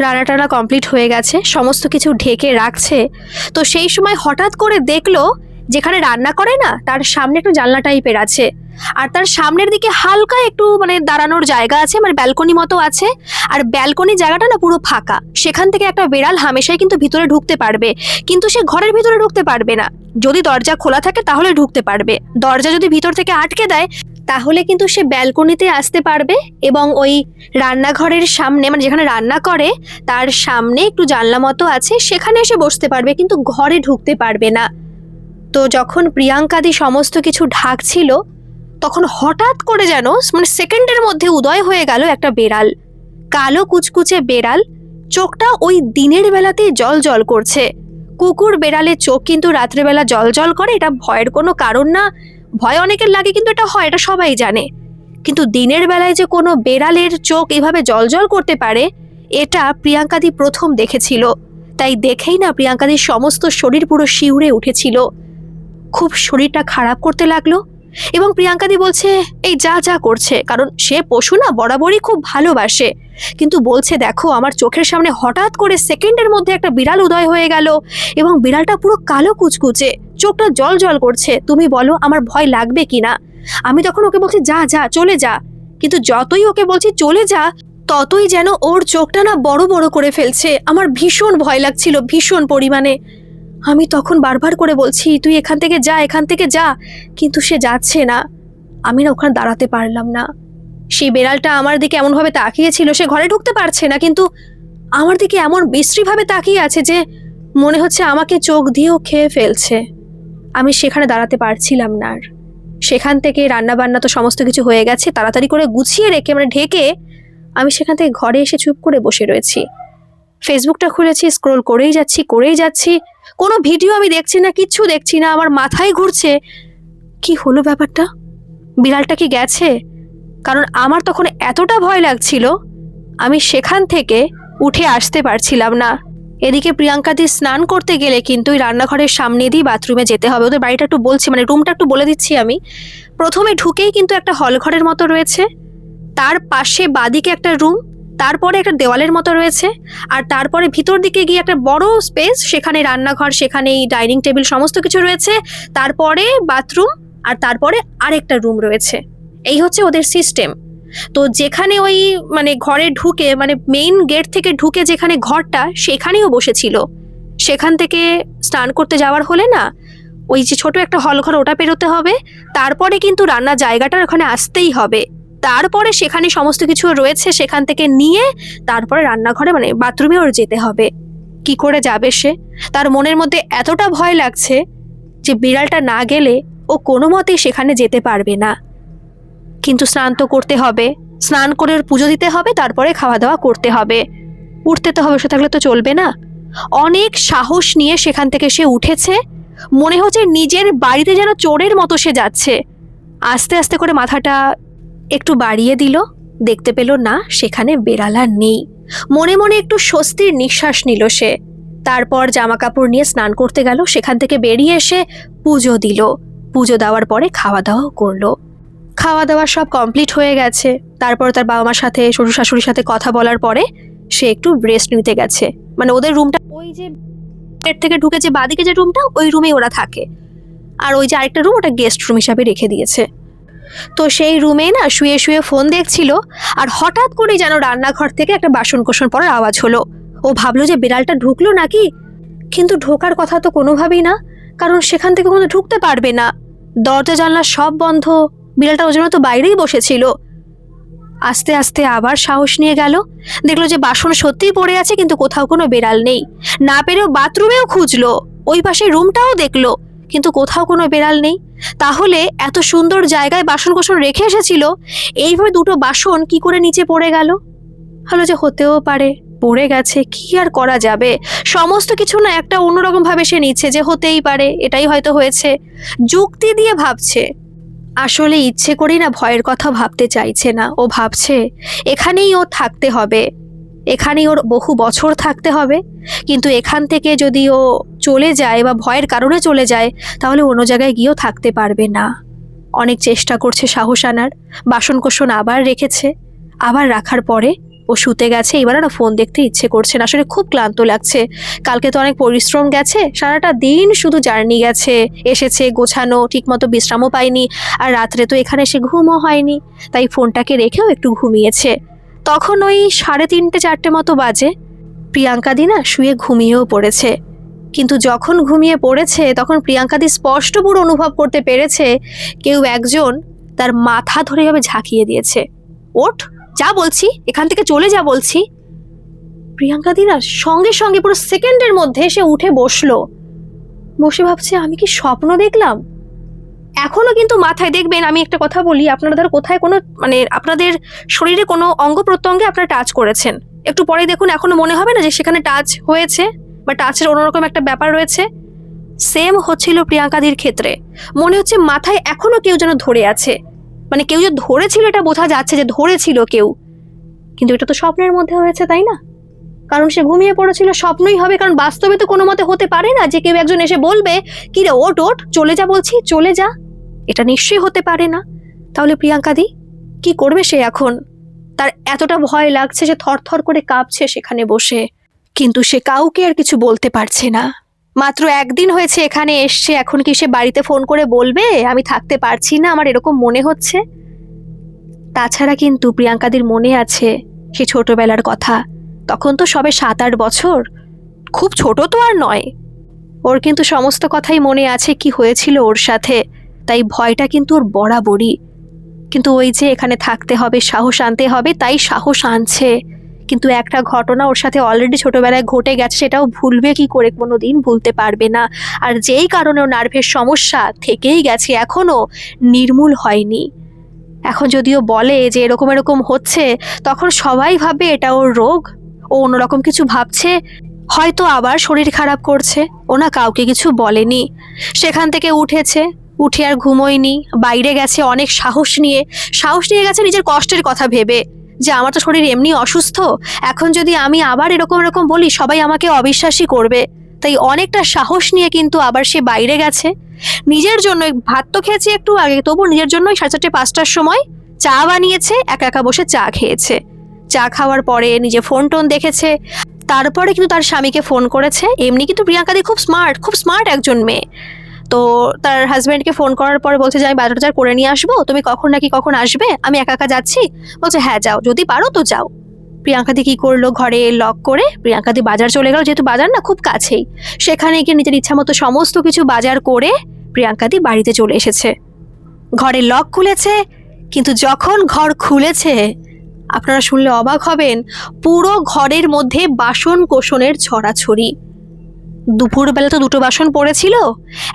রান্না টানা কমপ্লিট হয়ে গেছে, সমস্ত কিছু ঢেকে রাখছে। তো সেই সময় হঠাৎ করে দেখলো যেখানে রান্না করে না তার সামনে একটু জানলা টাইপের আছে, আর তার সামনের দিকে হালকা একটু দাঁড়ানোর জায়গা আছে, ব্যালকনি মতো আছে। আর ব্যালকনি জায়গাটা না পুরো ফাঁকা, সেখান থেকে একটা বেড়াল হামেশাই কিন্তু ভিতরে ঢুকতে পারবে, কিন্তু সে ঘরের ভিতরে ঢুকতে পারবে না। যদি দরজা খোলা থাকে তাহলে ঢুকতে পারবে, দরজা যদি ভিতর থেকে আটকে দেয় তাহলে কিন্তু সে ব্যালকনিতে আসতে পারবে এবং ওই রান্নাঘরের সামনে যেখানে রান্না করে তার সামনে একটু জানলা মতো আছে, সেখানে এসে বসতে পারবে, কিন্তু ঘরে ঢুকতে পারবে না। তো যখন প্রিয়াঙ্কাদি সমস্ত কিছু ঢাকছিল তখন হঠাৎ করে যেন সেকেন্ডের মধ্যে উদয় হয়ে গেল একটা বেড়াল, কালো কুচকুচে বেড়াল, চোখটা ওই দিনের বেলাতেই জল জল করছে। কুকুর বেড়ালের চোখ কিন্তু রাত্রেবেলা জল জল করে, এটা ভয়ের কোনো কারণ না। ভয় অনেকের লাগে কিন্তু এটা হয়, এটা সবাই জানে। কিন্তু দিনের বেলায় যে কোনো বেড়ালের চোখ এভাবে জল জল করতে পারে এটা প্রিয়াঙ্কাদি প্রথম দেখেছিল। তাই দেখেই না প্রিয়াঙ্কাদির সমস্ত শরীর পুরো শিউরে উঠেছিল, খুব শরীরটা খারাপ করতে লাগলো। এবং প্রিয়াঙ্কাদি বলছে এই যা যা করছে, কারণ সে পশু না বরাবরই খুব ভালোবাসে, কিন্তু বলছে দেখো আমার চোখের সামনে হঠাৎ করে সেকেন্ডের মধ্যে একটা বিড়াল উদয় হয়ে গেল এবং বিড়ালটা পুরো কালো কুচকুচে, চোখটা জল জল করছে, তুমি বলো আমার ভয় লাগবে কিনা। আমি তখন ওকে বলছি যা যা চলে যা, কিন্তু যতই ওকে বলছি চলে যা ততই যেন ওর চোখটা না বড় বড় করে ফেলছে। আমার ভীষণ ভয় লাগছিল, ভীষণ পরিমাণে। আমি তখন বারবার করে বলছি তুই এখান থেকে যা, এখান থেকে যা, কিন্তু সে যাচ্ছে না। আমি না ওখানে দাঁড়াতে পারলাম না। সেই বেড়ালটা আমার দিকে এমনভাবে তাকিয়েছিল, সে ঘরে ঢুকতে পারছে না, কিন্তু আমার দিকে এমন বিশ্রীভাবে তাকিয়ে আছে যে মনে হচ্ছে আমাকে চোখ দিয়েও খেয়ে ফেলছে। আমি সেখানে দাঁড়াতে পারছিলাম না আর। সেখান থেকে রান্নাবান্না তো সমস্ত কিছু হয়ে গেছে, তাড়াতাড়ি করে গুছিয়ে রেখে ঢেকে আমি সেখান থেকে ঘরে এসে চুপ করে বসে রয়েছি। ফেসবুকটা খুলেছি, স্ক্রোল করেই যাচ্ছি, কোনো ভিডিও আমি দেখছি না, কিচ্ছু দেখছি না। আমার মাথায় ঘুরছে কি হলো ব্যাপারটা, বিড়ালটা কি গেছে? কারণ আমার তখন এতটা ভয় লাগছিল আমি সেখান থেকে উঠে আসতে পারছিলাম না। এদিকে প্রিয়াঙ্কাদি স্নান করতে গেলে কিন্তু ওই রান্নাঘরের সামনে দিয়ে বাথরুমে যেতে হবে। ওদের বাড়িটা একটু বলছি, রুমটা একটু বলে দিচ্ছি আমি। প্রথমে ঢুকেই কিন্তু একটা হল ঘরের মতো রয়েছে, তার পাশে বাদিকে একটা রুম, তারপরে একটা দেওয়ালের মতো রয়েছে, আর তারপরে ভিতর দিকে গিয়ে একটা বড় স্পেস, সেখানে রান্নাঘর, সেখানেই ডাইনিং টেবিল সমস্ত কিছু রয়েছে, তারপরে বাথরুম, আর তারপরে আরেকটা রুম রয়েছে। এই হচ্ছে ওদের সিস্টেম। তো যেখানে ওই ঘরে ঢুকে মেইন গেট থেকে ঢুকে যেখানে ঘরটা সেখানেও বসেছিল। সেখান থেকে স্নান করতে যাওয়ার হলে না ওই যে ছোট একটা হল ঘর ওটা পেরোতে হবে, তারপরে কিন্তু রান্নার জায়গাটার ওখানে আসতেই হবে, তারপরে সেখানে সমস্ত কিছু রয়েছে, সেখান থেকে নিয়ে তারপরে রান্নাঘরে বাথরুমে ওর যেতে হবে। কি করে যাবে সে? তার মনের মধ্যে এতটা ভয় লাগছে যে বিড়ালটা না গেলে ও কোনো মতেই সেখানে যেতে পারবে না। কিন্তু স্নান তো করতে হবে, স্নান করে ওর পুজো দিতে হবে, তারপরে খাওয়া দাওয়া করতে হবে, উঠতে তো হবে, সে থাকলে তো চলবে না। অনেক সাহস নিয়ে সেখান থেকে সে উঠেছে, মনে হচ্ছে নিজের বাড়িতে যেন চোরের মতো সে যাচ্ছে। আস্তে আস্তে করে মাথাটা একটু বাড়িয়ে দিল, দেখতে পেল না সেখানে বেড়াল আর নেই। মনে মনে একটু স্বস্তির নিঃশ্বাস নিল সে। তারপর জামা কাপড় নিয়ে স্নান করতে গেল, সেখান থেকে বেরিয়ে এসে পুজো দিল। পুজো দেওয়ার পরে খাওয়া দাওয়াও করলো। খাওয়া দাওয়া সব কমপ্লিট হয়ে গেছে। তারপর তার বাবা মার সাথে, শ্বশুর শাশুড়ির সাথে কথা বলার পরে সে একটু রেস্ট নিতে গেছে। ওদের রুমটা ওই যে গেট থেকে ঢুকে যে বাদিকে যে রুমটা, ওই রুমেই ওরা থাকে, আর ওই যে আরেকটা রুম ওটা গেস্ট রুম হিসাবে রেখে দিয়েছে। তো সেই রুমে না শুয়ে শুয়ে ফোন দেখছিল, আর হঠাৎ করে যেন রান্নাঘর থেকে একটা বাসন কোসন পড়ার আওয়াজ হলো। ও ভাবলো যে বিড়ালটা ঢুকলো নাকি, কিন্তু ঢোকার কথা তো কোনোভাবেই না, কারণ সেখান থেকে কোনো ঢুকতে পারবে না, দরজা জানলা সব বন্ধ। বিড়ালটা ওর জন্য তো বাইরেই বসেছিল। আস্তে আস্তে আবার সাহস নিয়ে গেল, দেখলো যে বাসন সত্যিই পড়ে আছে, কিন্তু কোথাও কোনো বেড়াল নেই। না পেরেও বাথরুমেও খুঁজলো, ওই পাশে রুমটাও দেখলো, কিন্তু কোথাও কোনো বেড়াল নেই। তাহলে এত সুন্দর জায়গায় বাসন কোসন রেখে এসেছিল, এইভাবে দুটো বাসন কি করে নিচে পড়ে গেল? হলো যে হতেও পারে পড়ে গেছে, কি আর করা যাবে। সমস্ত কিছু না একটা অন্যরকম ভাবে সে নিচ্ছে যে হতেই পারে, এটাই হয়তো হয়েছে, যুক্তি দিয়ে ভাবছে। আসলে ইচ্ছে করেই না ভয়ের কথা ভাবতে চাইছে না। ও ভাবছে এখানেই ও থাকতে হবে, এখানেই ওর বহু বছর থাকতে হবে, কিন্তু এখান থেকে যদি ও চলে যায় বা ভয়ের কারণে চলে যায় তাহলে অন্য জায়গায় গিয়েও থাকতে পারবে না। অনেক চেষ্টা করছে সাহস আনার, বাসন কোসন আবার রেখেছে, আবার রাখার পরে ও শুতে গেছে, এবার না ফোন দেখতে ইচ্ছে করছে না, আসলে খুব ক্লান্ত লাগছে। কালকে তো অনেক পরিশ্রম গেছে, সারাটা দিন শুধু জার্নি গেছে, এসেছে গোছানো, ঠিকমতো বিশ্রামও পায়নি, আর রাত্রে তো এখানে এসে ঘুমও হয়নি, তাই ফোনটাকে রেখেও একটু ঘুমিয়েছে। তখন ওই 3:30-4টে মতো বাজে। প্রিয়াঙ্কাদি না শুয়ে ঘুমিয়েও পড়েছে, কিন্তু যখন ঘুমিয়ে পড়েছে তখন প্রিয়াঙ্কাদি স্পষ্ট পুরো অনুভব করতে পেরেছে কেউ একজন তার মাথা ধরে এভাবে ঝাঁকিয়ে দিয়েছে। ওঠ, যা বলছি, এখান থেকে চলে যা বলছি। প্রিয়াঙ্কাদি না সঙ্গে সঙ্গে পুরো সেকেন্ডের মধ্যে সে উঠে বসলো, বসে ভাবছে আমি কি স্বপ্ন দেখলাম। এখনো কিন্তু মাথায়, দেখবেন আমি একটা কথা বলি, আপনারা ধর কোথায় কোনো আপনাদের শরীরে কোনো অঙ্গ প্রত্যঙ্গে আপনারা টাচ করেছেন, একটু পরে দেখুন এখনো মনে হবে না যে সেখানে টাচ হয়েছে বা টাচের অন্যরকম একটা ব্যাপার রয়েছে। সেম হচ্ছিল প্রিয়াঙ্কাদির ক্ষেত্রে, মনে হচ্ছে মাথায় এখনো কেউ যেন ধরে আছে, কেউ যে ধরেছিল এটা বোঝা যাচ্ছে যে ধরেছিল কেউ, কিন্তু এটা তো স্বপ্নের মধ্যে হয়েছে, তাই না? কারণ সে ঘুমিয়ে পড়েছিল, স্বপ্নই হবে, কারণ বাস্তবে তো কোনো মতে হতে পারে না যে কেউ একজন এসে বলবে কি রে ওঠ ওঠ, চলে যা বলছি, চলে যা। এটা নিশ্চয়ই হতে পারে না। তাহলে প্রিয়াঙ্কাদি কি করবে সে এখন? তার এতটা ভয় লাগছে, সে থরথর করে কাঁপছে সেখানে বসে, কিন্তু সে কাউকে আর কিছু বলতে পারছে না। মাত্র একদিন হয়েছে এখানে এসছে, এখন কি সে বাড়িতে ফোন করে বলবে আমি থাকতে পারছি না, আমার এরকম মনে হচ্ছে? তাছাড়া কিন্তু প্রিয়াঙ্কাদির মনে আছে সে ছোটবেলার কথা, তখন তো সবে 7-8 বছর, খুব ছোট তো আর নয়। ওর কিন্তু সমস্ত কথাই মনে আছে কি হয়েছিল ওর সাথে, তাই ভয়টা কিন্তু ওর বরাবরই। কিন্তু ওই যে এখানে থাকতে হবে, সাহস আনতে হবে, তাই সাহস আনছে। কিন্তু একটা ঘটনা ওর সাথে অলরেডি ছোটবেলায় ঘটে গেছে, সেটাও ভুলবে কি করে, কোনোদিন ভুলতে পারবে না। আর যেই কারণে ওর নার্ভের সমস্যা থেকেই গেছে, এখনো নির্মূল হয়নি। এখন যদিও বলে যে এরকম এরকম হচ্ছে, তখন সবাই ভাবে এটা ওর রোগ, ও অন্যরকম কিছু ভাবছে, হয়তো আবার শরীর খারাপ করছে। ও না কাউকে কিছু বলেনি, সেখান থেকে উঠে আর ঘুমোয়নি, বাইরে গেছে অনেক সাহস নিয়ে গেছে নিজের কষ্টের কথা ভেবে, যে আমার তো শরীর এমনি অসুস্থ, এখন যদি আমি আবার এরকম এরকম বলি সবাই আমাকে অবিশ্বাসই করবে। তাই অনেকটা সাহস নিয়ে কিন্তু আবার সে বাইরে গেছে নিজের জন্য। ভাত তো খেয়েছে একটু আগে, তবু নিজের জন্য 4:30-5টার সময় চা বানিয়েছে, একা একা বসে চা খেয়েছে। চা খাওয়ার পরে নিজে ফোন টোন দেখেছে, তারপরে কিন্তু তার স্বামীকে ফোন করেছে। এমনি কিন্তু প্রিয়াঙ্কাদি খুব স্মার্ট একজন মেয়ে। তো তার হাজব্যান্ডকে ফোন করার পরে বলছে যে আমি বাজার করে নিয়ে আসবো, তুমি কখন আসবে, আমি একা একা যাচ্ছি। বলছে হ্যাঁ যাও, যদি পারো তো যাও। প্রিয়াঙ্কাদি কি করলো, ঘরে লক করে প্রিয়াঙ্কাদি বাজার চলে গেল, যেহেতু বাজার না খুব কাছেই, সেখানে গিয়ে নিজের ইচ্ছা মতো সমস্ত কিছু বাজার করে প্রিয়াঙ্কাদি বাড়িতে চলে এসেছে। ঘরে লক খুলেছে, কিন্তু যখন ঘর খুলেছে আপনারা শুনলে অবাক হবেন, পুরো ঘরের মধ্যে বাসন কোসনের ছড়াছড়ি। দুপুরবেলা তো 2টো বাসন পড়েছিল,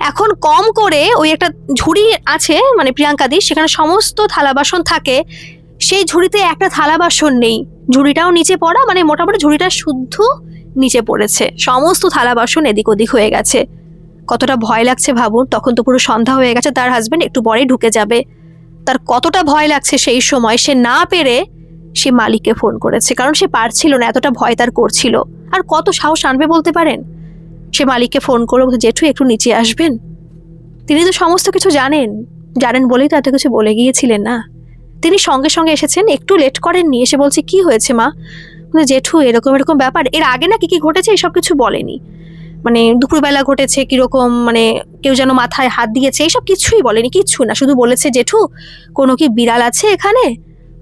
এখন কম করে ওই একটা ঝুড়ি আছে প্রিয়াঙ্কাদি, সেখানে সমস্ত থালা বাসন থাকে, সেই ঝুড়িতে একটা থালা বাসন নেই, ঝুড়িটাও নিচে পড়া, মোটামুটি ঝুড়িটা শুদ্ধ নিচে পড়েছে, সমস্ত থালা বাসন এদিক ওদিক হয়ে গেছে। কতটা ভয় লাগছে ভাবুন, তখন তো পুরো সন্ধ্যা হয়ে গেছে, তার হাজবেন্ড একটু পরেই ঢুকে যাবে, তার কতটা ভয় লাগছে সেই সময়। সে না পেরে সে মালিককে ফোন করেছে, কারণ সে পারছিল না, এতটা ভয় তার করছিল, আর কত সাহস আনবে বলতে পারেন। সে মালিককে ফোন করে বলছে জেঠু একটু নিচে আসবেন। তিনি তো সমস্ত কিছু জানেন বলেই তো এত কিছু বলে গিয়েছিলেন না, তিনি সঙ্গে সঙ্গে এসেছেন, একটু লেট করেননি। এসে বলছে কি হয়েছে মা? জেঠু এরকম এরকম ব্যাপার, এর আগে না কি ঘটেছে এসব কিছু বলেনি, দুপুরবেলা ঘটেছে কিরকম, কেউ যেন মাথায় হাত দিয়েছে, এইসব কিছুই বলেনি, কিচ্ছু না, শুধু বলেছে জেঠু কোনো কি বিড়াল আছে এখানে,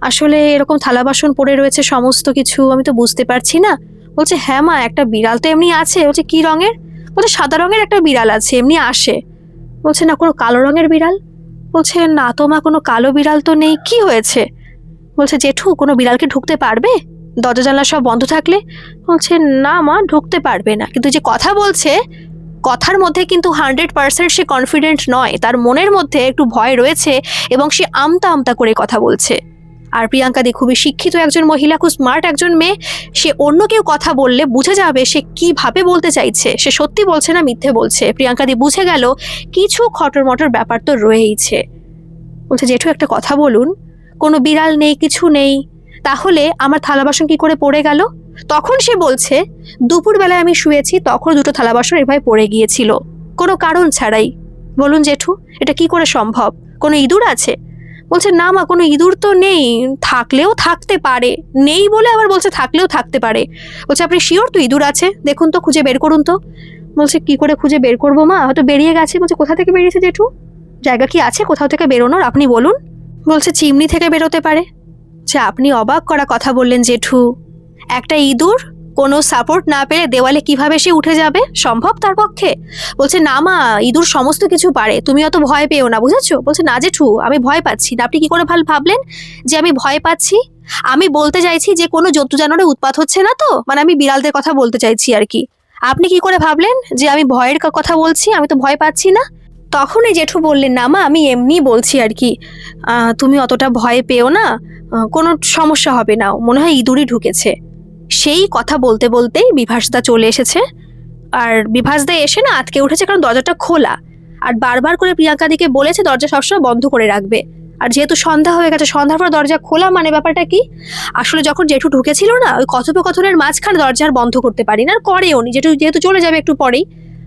আসলে এরকম থালা বাসন পড়ে রয়েছে সমস্ত কিছু, আমি তো বুঝতে পারছি না। বলছে হ্যাঁ মা, একটা বিড়াল তো এমনি আছে। বলছে কি রঙের? বলছে সাদা রঙের একটা বিড়াল আছে, এমনি আসে। বলছে না কোনো কালো রঙের বিড়াল? বলছে না তো মা, কোনো কালো বিড়াল তো নেই, কি হয়েছে? বলছে জেঠু কোনো বিড়ালকে ঢুকতে পারবে দরজা জানলা সব বন্ধ থাকলে? বলছে না মা, ঢুকতে পারবে না, কিন্তু যে কথা বলছে কথার মধ্যে কিন্তু 100% সে কনফিডেন্ট নয়, তার মনের মধ্যে একটু ভয় রয়েছে এবং সে আমতা আমতা করে কথা বলছে। আর প্রিয়াঙ্কাদি খুবই শিক্ষিত একজন মহিলা, খুব স্মার্ট একজন মেয়ে, সে অন্য কেউ কথা বললে বুঝে যাবে সে কিভাবে বলতে চাইছে, সে সত্যি বলছে না মিথ্যে বলছে। প্রিয়াঙ্কাদি বুঝে গেল কিছু খটর মটর ব্যাপার তো রয়েইছে। বলছে জেঠু একটা কথা বলুন, কোনো বিড়াল নেই, কিছু নেই, তাহলে আমার থালা বাসন কি করে পড়ে গেল? তখন সে বলছে দুপুরবেলায় আমি শুয়েছি, তখন 2টো থালা বাসন এভাবে পড়ে গিয়েছিল, কোনো কারণ ছাড়াই। বলুন জেঠু এটা কি করে সম্ভব? কোনো ইঁদুর আছে? বলছে না মা, কোনো ইঁদুর তো নেই, থাকলেও থাকতে পারে, নেই বলে আবার বলছে থাকলেও থাকতে পারে। বলছে আপনি শিওর তো ইঁদুর আছে? দেখুন তো, খুঁজে বের করুন তো। বলছে কি করে খুঁজে বের করবো মা, হয়তো বেরিয়ে গেছে। বলছে কোথা থেকে বেরিয়েছে জেঠু? জায়গা কি আছে কোথাও থেকে বেরোনোর, আপনি বলুন। বলছে চিমনি থেকে বেরোতে পারে। যে আপনি অবাক করা কথা বললেন জেঠু, একটা ইঁদুর কোনো সাপোর্ট না পেলে দেওয়ালে কিভাবে সে উঠে যাবে, সম্ভব তার পক্ষে? বলছে না মা, ইঁদুর সমস্ত কিছু পারে, তুমি অত ভয় পেও না, বুঝেছো? বলছে না জেঠু, আমি ভয় পাচ্ছি না। আপনি কি করে ভাবলেন যে আমি ভয় পাচ্ছি? আমি বলতে চাইছি যে কোনো জন্তু জানোয়ারের উৎপাত হচ্ছে না তো, মানে আমি বিড়ালদের কথা বলতে চাইছি আর কি। আপনি কি করে ভাবলেন যে আমি ভয়ের কথা বলছি? আমি তো ভয় পাচ্ছি না। তখনই জেঠু বললেন না মা, আমি এমনি বলছি আর কি, তুমি অতটা ভয় পেও না, কোনো সমস্যা হবে না, মনে হয় ইঁদুরই ঢুকেছে। সেই কথা বলতে বলতেই বিভাসদা চলে এসেছে। আর বিভাসদা এসে না আটকে উঠেছে, কারণ দরজাটা খোলা। আর বারবার করে প্রিয়াঙ্কাদিকে বলেছে দরজা সবসময় বন্ধ করে রাখবে। আর যেহেতু সন্ধ্যা হয়ে গেছে, সন্ধ্যার পর দরজা খোলা মানে ব্যাপারটা কি? আসলে যখন জেঠু ঢুকেছিল না, ওই কথোপকথনের মাঝখানে দরজা আর বন্ধ করতে পারি না, আর করেও নি। যেহেতু চলে যাবে একটু পরেই,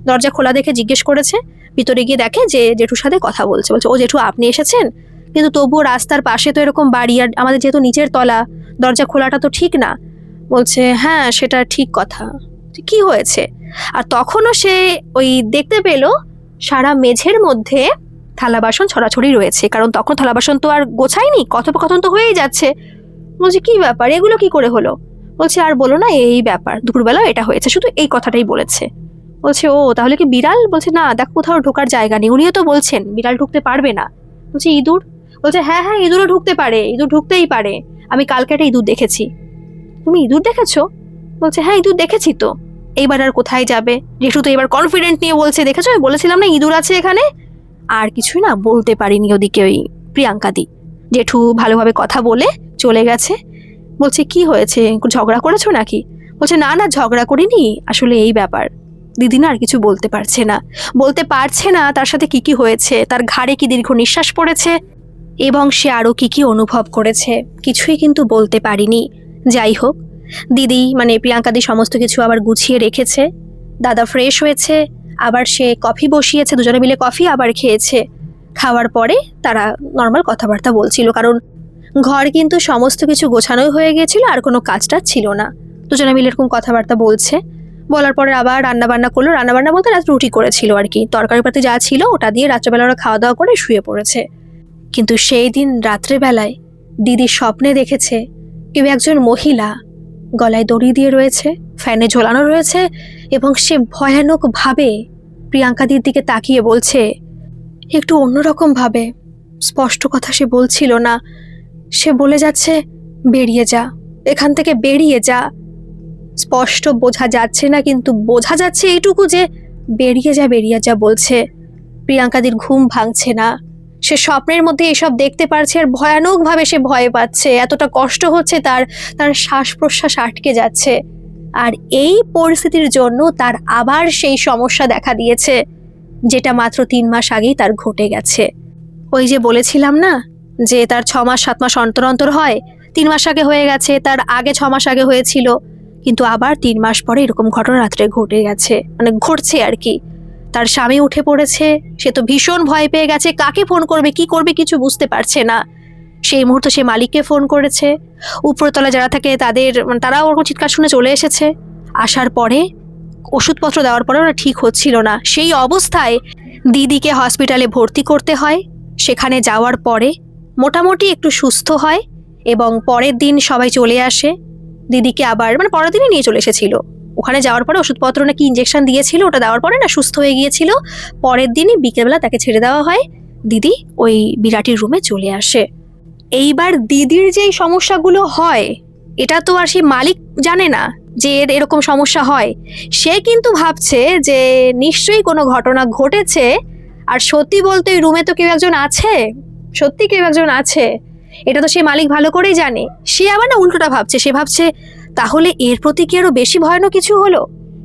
দরজা খোলা দেখে জিজ্ঞেস করেছে। ভিতরে গিয়ে দেখে যে জেঠুর সাথে কথা বলছে। বলছে ও জেঠু, আপনি এসেছেন? কিন্তু তবুও রাস্তার পাশে তো এরকম বাড়ি, আর আমাদের যেহেতু নিচের তলা, দরজা খোলাটা তো ঠিক না। বলছে হ্যাঁ, সেটা ঠিক কথা, কি হয়েছে? আর তখনও সে ওই দেখতে পেল সারা মেঝের মধ্যে থালা বাসন ছড়াছড়ি রয়েছে, কারণ তখন থালা বাসন তো আর গোছায়নি, কথোপকথন তো হয়েই যাচ্ছে। বলছে কি ব্যাপার, এগুলো কি করে হলো? বলছে আর বলো না, এই ব্যাপার, দুপুরবেলা এটা হয়েছে, শুধু এই কথাটাই বলেছে। বলছে ও তাহলে কি বিড়াল? বলছে না, দেখ কোথাও ঢোকার জায়গা নেই, উনিও তো বলছেন বিড়াল ঢুকতে পারবে না। বলছে ইঁদুর? বলছে হ্যাঁ হ্যাঁ, ইঁদুরও ঢুকতে পারে, ইঁদুর ঢুকতেই পারে, আমি কালকে একটা ইঁদুর দেখেছি। তুমি ইঁদুর দেখেছো? বলছে হ্যাঁ, ইঁদুর দেখেছি তো। এইবার আর কোথায় যাবে, জেঠু তো এবার কনফিডেন্ট নিয়ে বলছে দেখেছো, আমি বলেছিলাম না ইঁদুর আছে এখানে। আর কিছুই না বলতে পারিনি ওদিকে ওই প্রিয়াঙ্কাদি। জেঠু ভালোভাবে কথা বলে চলে গেছে। বলছে কি হয়েছে, ঝগড়া করেছো নাকি? বলছে না না, ঝগড়া করিনি, আসলে এই ব্যাপার। দিদি না আর কিছু বলতে পারছে না তার সাথে কি কি হয়েছে, তার ঘাড়ে কি দীর্ঘ নিঃশ্বাস পড়েছে এবং সে আরও কি কি অনুভব করেছে, কিছুই কিন্তু বলতে পারিনি। যাই হোক, দিদি মানে প্রিয়াঙ্কাদি সমস্ত কিছু আবার গুছিয়ে রেখেছে। দাদা ফ্রেশ হয়েছে, আবার সে কফি বসিয়েছে, দুজনে মিলে কফি আবার খেয়েছে। খাওয়ার পরে তারা নর্মাল কথাবার্তা বলছিল, কারণ ঘর কিন্তু সমস্ত কিছু গোছানোই হয়ে গিয়েছিল, আর কোনো কাজটা ছিল না। দুজনে মিলে এরকম কথাবার্তা বলছে। বলার পরে আবার রান্নাবান্না করলো। রান্নাবান্না বলতে রাত রুটি করেছিল আর কি, তরকারি পাতি যা ছিল ওটা দিয়ে রাত্রেবেলা ওরা খাওয়া দাওয়া করে শুয়ে পড়েছে। কিন্তু সেই দিন রাত্রেবেলায় দিদি স্বপ্নে দেখেছে কেউ একজন মহিলা গলায় দড়ি দিয়ে রয়েছে, ফ্যানে ঝোলানো রয়েছে, এবং সে ভয়ানকভাবে প্রিয়াঙ্কাদির দিকে তাকিয়ে বলছে, একটু অন্যরকম ভাবে, স্পষ্ট কথা সে বলছিল না, সে বলে যাচ্ছে বেরিয়ে যা, এখান থেকে বেরিয়ে যা। স্পষ্ট বোঝা যাচ্ছে না, কিন্তু বোঝা যাচ্ছে এইটুকু যে বেরিয়ে যা বলছে। প্রিয়াঙ্কাদির ঘুম ভাঙছে না, সে স্বপ্নের মধ্যে এসব দেখতে পারছে, আর ভয়ানকভাবে সে ভয় পাচ্ছে, এতটা কষ্ট হচ্ছে তার, তার শ্বাস প্রশ্বাস আটকে যাচ্ছে। আর এই পরিস্থিতির জন্য তার আবার সেই সমস্যা দেখা দিয়েছে, যেটা মাত্র 3 মাস আগেই তার ঘটে গেছে। ওই যে বলেছিলাম না যে তার 6 মাস 7 মাস অন্তর অন্তর হয়, 3 মাস আগে হয়ে গেছে, তার আগে 6 মাস আগে হয়েছিল, কিন্তু আবার 3 মাস পরে এরকম ঘটনা রাত্রে ঘটে গেছে, মানে ঘটছে আর কি। তার স্বামী উঠে পড়েছে, সে তো ভীষণ ভয় পেয়ে গেছে, কাকে ফোন করবে কি করবে কিছু বুঝতে পারছে না। সেই মুহূর্তে সে মালিককে ফোন করেছে, উপরতলা যারা থাকে তারাও ওরকম চিৎকার শুনে চলে এসেছে। আসার পরে ওষুধপত্র দেওয়ার পরে ওরা ঠিক হচ্ছিল না, সেই অবস্থায় দিদিকে হসপিটালে ভর্তি করতে হয়। সেখানে যাওয়ার পরে মোটামুটি একটু সুস্থ হয়, এবং পরের দিন সবাই চলে আসে। দিদিকে আবার পরের দিনই নিয়ে চলে এসেছিল। ওখানে যাওয়ার পরে ওষুধপত্র নাকি ইঞ্জেকশন দিয়েছিল, ওটা দেওয়ার পরে না সুস্থ হয়ে গিয়েছিল। পরের দিনই বিকেলবেলা তাকে ছেড়ে দেওয়া হয়, দিদি ওই বিরাটির রুমে চলে আসে। এইবার দিদির যেই সমস্যাগুলো হয়, এটা তো আর সেই মালিক জানে না যে এরকম সমস্যা হয়। সে কিন্তু ভাবছে যে নিশ্চয়ই কোনো ঘটনা ঘটেছে, আর সত্যি বলতে ওই রুমে তো কেউ একজন আছে, সত্যি কেউ একজন আছে, এটা তো সে মালিক ভালো করেই জানে। সে আবার না উল্টোটা ভাবছে, সে ভাবছে তাহলে এর প্রতি কি আরো বেশি ভয়ানক কিছু হলো।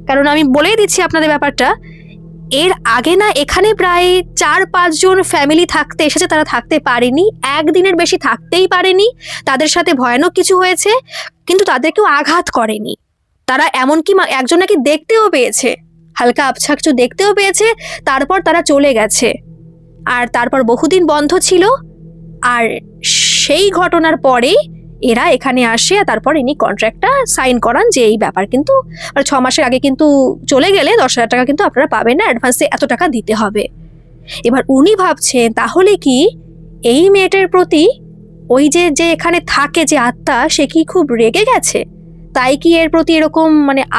কারণ আমি বলেই দিচ্ছি আপনাদের ব্যাপারটা, এর আগে না এখানে প্রায় 4-5 জন ফ্যামিলি থাকতে এসেছে, তারা থাকতে পারেনি, একদিনের বেশি থাকতেই পারেনি, তাদের সাথে ভয়ানক কিছু হয়েছে, কিন্তু তাদেরকেও আঘাত করেনি। তারা এমনকি একজন নাকি দেখতেও পেয়েছে, হালকা আবছা কিছু দেখতেও পেয়েছে, তারপর তারা চলে গেছে। আর তারপর বহুদিন বন্ধ ছিল, আর সেই ঘটনার পরেই এরা এখানে আসে, আর তারপর ইনি কন্ট্রাক্টটা সাইন করান যে এই ব্যাপার কিন্তু 6 মাসের আগে কিন্তু চলে গেলে 10,000 টাকা কিন্তু আপনারা পাবেন না, অ্যাডভান্সে এত টাকা দিতে হবে। এবার উনি ভাবছেন তাহলে কি এই মেয়েটার প্রতি ওই যে যে এখানে থাকে যে আত্মা, সে কি খুব রেগে গেছে, তাই কি এর প্রতি এরকম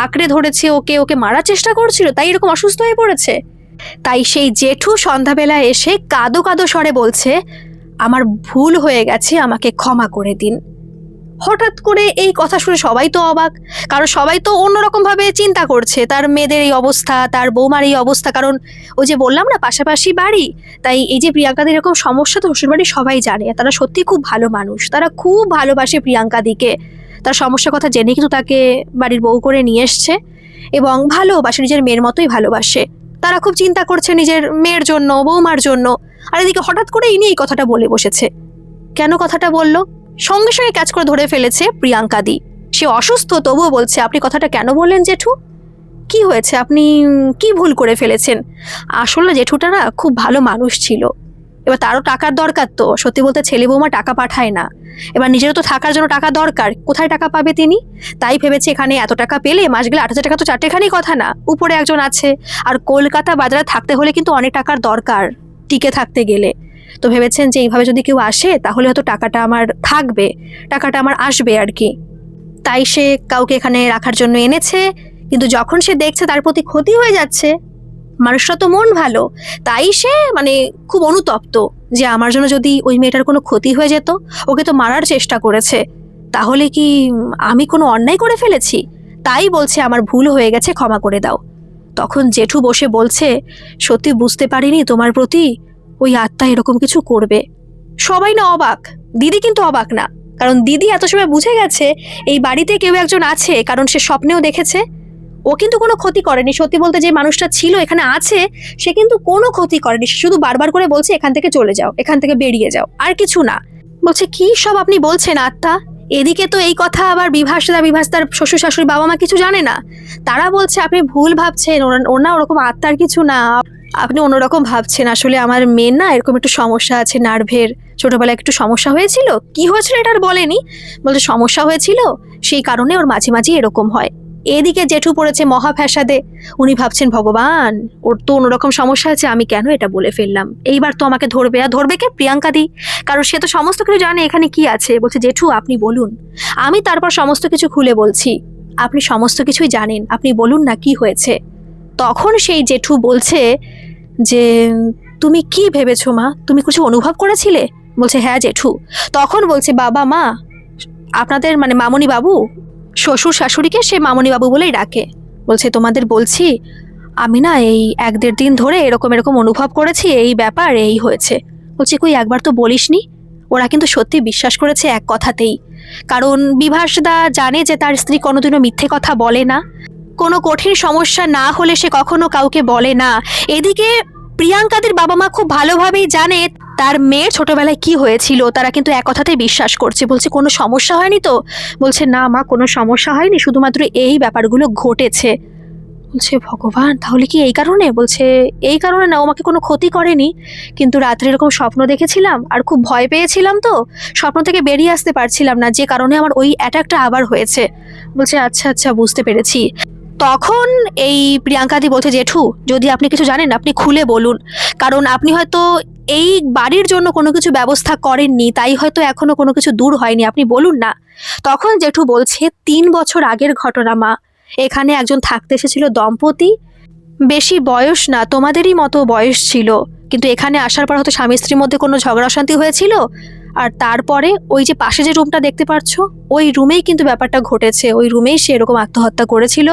আঁকড়ে ধরেছে, ওকে ওকে মারার চেষ্টা করছিল, তাই এরকম অসুস্থ হয়ে পড়েছে। তাই সেই জেঠু সন্ধ্যাবেলা এসে কাঁদো কাঁদো স্বরে বলছে, আমার ভুল হয়ে গেছে, আমাকে ক্ষমা করে দিন। হঠাৎ করে এই কথা শুনে সবাই তো অবাক, কারণ সবাই তো অন্যরকম ভাবে চিন্তা করছে তার মেয়েদের এই অবস্থা, তার বৌমার এই অবস্থা, কারণ ওই যে বললাম না পাশাপাশি বাড়ি, তাই এই যে প্রিয়াঙ্কাদের এরকম সমস্যা তো শ্বশুরবাড়ি সবাই জানে, তারা সত্যি খুব ভালো মানুষ, তারা খুব ভালোবাসে প্রিয়াঙ্কাদিকে, তার সমস্যার কথা জেনে কিন্তু তাকে বাড়ির বউ করে নিয়ে এসছে এবং ভালোবাসে, নিজের মেয়ের মতোই ভালোবাসে। তারা খুব চিন্তা করছে নিজের মেয়ের জন্য, বৌমার জন্য। আর এদিকে হঠাৎ করে ইনি এই কথাটা বলে বসেছে। কেন কথাটা বললো? সঙ্গে সঙ্গে ক্যাচ করে ধরে ফেলেছে প্রিয়াঙ্কাদি। সে অসুস্থ তবুও বলছে, আপনি কথাটা কেন বললেন জেঠু? কি হয়েছে, আপনি কি ভুল করে ফেলেছেন? আসলে জেঠুটা না খুব ভালো মানুষ ছিল, এবার তারও টাকার দরকার, তো সত্যি বলতে ছেলে বৌমা টাকা পাঠায় না, এবার নিজেরও তো থাকার জন্য টাকা দরকার, কোথায় টাকা পাবে তিনি? তাই ভেবেছে এখানে এত টাকা পেলে মাস গেলে 8,000 টাকা তো চারটেখানি কথা না, উপরে একজন আছে, আর কলকাতা বাজারে থাকতে হলে কিন্তু অনেক টাকার দরকার টিকে থাকতে গেলে। তো ভেবেছেন যে এইভাবে যদি কেউ আসে তাহলে হয়তো টাকাটা আমার থাকবে, টাকাটা আমার আসবে আর কি, তাই সে কাউকে এখানে রাখার জন্য এনেছে। কিন্তু যখন সে দেখছে তার প্রতি ক্ষতি হয়ে যাচ্ছে, মানুষটা তো মন ভালো, তাই সে খুব অনুতপ্ত যে আমার জন্য যদি ওই মেয়েটার কোনো ক্ষতি হয়ে যেত, ওকে তো মারার চেষ্টা করেছে, তাহলে কি আমি কোনো অন্যায় করে ফেলেছি? তাই বলছে আমার ভুল হয়ে গেছে, ক্ষমা করে দাও। তখন জেঠু বসে বলছে, সত্যি বুঝতে পারিনি তোমার প্রতি ওই আত্মা এরকম কিছু করবে। সবাই না অবাক, দিদি কিন্তু অবাক না, কারণ দিদি এত সময় বুঝে গেছে এই বাড়িতে কেউ একজন আছে, কারণ সে স্বপ্নেও দেখেছে। ও কিন্তু কোনো ক্ষতি করেনি, সত্যি বলতে যে মানুষটা ছিল এখানে আছে সে কিন্তু কোনো ক্ষতি করেনি, সে শুধু বারবার করে বলছে এখান থেকে চলে যাও, এখান থেকে বেরিয়ে যাও, আর কিছু না। বলছে কি সব আপনি বলছেন আত্মা? এদিকে তো এই কথা আবার বিভাসদার শ্বশুর শাশুড়ি বাবা মা কিছু জানে না, তারা বলছে আপনি ভুল ভাবছেন, ওনা ওরকম আত্মার কিছু না, আপনি অন্যরকম ভাবছেন, আসলে আমার মেয়ের না এরকম একটু সমস্যা আছে নার্ভের, ছোটবেলায় একটু সমস্যা হয়েছিল, কি হয়েছিল এটা আর বলেনি, বলছে সমস্যা হয়েছিল সেই কারণে ওর মাঝে মাঝে এরকম হয়। এদিকে জেঠু পড়েছে মহা ফ্যাসাদে, উনি ভাবছেন ভগবান ওর তো অন্যরকম সমস্যা আছে, আমি কেন এটা বলে ফেললাম, এইবার তো আমাকে ধরবে, আর ধরবে কে? প্রিয়াঙ্কাদি, কারণ সে তো সমস্ত কিছু জানে এখানে কি আছে। বলছে জেঠু আপনি বলুন, আমি তারপর সমস্ত কিছু খুলে বলছি, আপনি সমস্ত কিছুই জানেন, আপনি বলুন না কি হয়েছে। তখন সেই জেঠু বলছে যে তুমি কি ভেবেছো মা, তুমি কিছু অনুভব করেছিলে? বলছে হ্যাঁ জেঠু। তখন বলছে বাবা মা আপনাদের মামনি বাবু, শ্বশুর শাশুড়িকে সে মামনি বাবু বলেই ডাকে, বলছে তোমাদের বলছি আমি না এই 1-1.5 দিন ধরে এরকম এরকম অনুভব করেছি, এই ব্যাপার এই হয়েছে। বলছে কই একবার তো বলিসনি। ওরা কিন্তু সত্যি বিশ্বাস করেছে এক কথাতেই, কারণ বিভাসদা জানে যে তার স্ত্রী কোনোদিনও মিথ্যে কথা বলে না, কোনো কঠিন সমস্যা না হলে সে কখনো কাউকে বলে না। এদিকে প্রিয়াঙ্কাদের বাবা মা খুব ভালোভাবেই জানে তার মেয়ের ছোটবেলায় কি হয়েছিল, তারা কিন্তু এক কথাতেই বিশ্বাস করছে। বলছে কোনো সমস্যা হয়নি তো? বলছে না মা কোনো সমস্যা হয়নি, শুধুমাত্র এই ব্যাপারগুলো ঘটেছে। বলছে ভগবান তাহলে কি এই কারণে? বলছে এই কারণে না, ও আমাকে কোনো ক্ষতি করেনি, কিন্তু রাত্রে এরকম স্বপ্ন দেখেছিলাম আর খুব ভয় পেয়েছিলাম, তো স্বপ্ন থেকে বেরিয়ে আসতে পারছিলাম না, যে কারণে আমার ওই অ্যাটাকটা আবার হয়েছে। বলছে আচ্ছা আচ্ছা বুঝতে পেরেছি। তখন এই প্রিয়াঙ্কাদি বলছে জেঠু যদি আপনি কিছু জানেন আপনি খুলে বলুন, কারণ আপনি হয়তো এই বাড়ির জন্য কোনো কিছু ব্যবস্থা করেননি, তাই হয়তো এখনো কোনো কিছু দূর হয়নি, আপনি বলুন না। তখন জেঠু বলছে 3 বছর আগের ঘটনা মা, এখানে একজন থাকতে এসেছিল দম্পতি, বেশি বয়স না, তোমাদেরই মতো বয়স ছিল, কিন্তু এখানে আসার পর হয়তো স্বামী স্ত্রীর মধ্যে কোনো ঝগড়া অশান্তি হয়েছিল, আর তারপরে ওই যে পাশে যে রুমটা দেখতে পাচ্ছ ওই রুমেই কিন্তু ব্যাপারটা ঘটেছে, ওই রুমেই সে এরকম আত্মহত্যা করেছিল,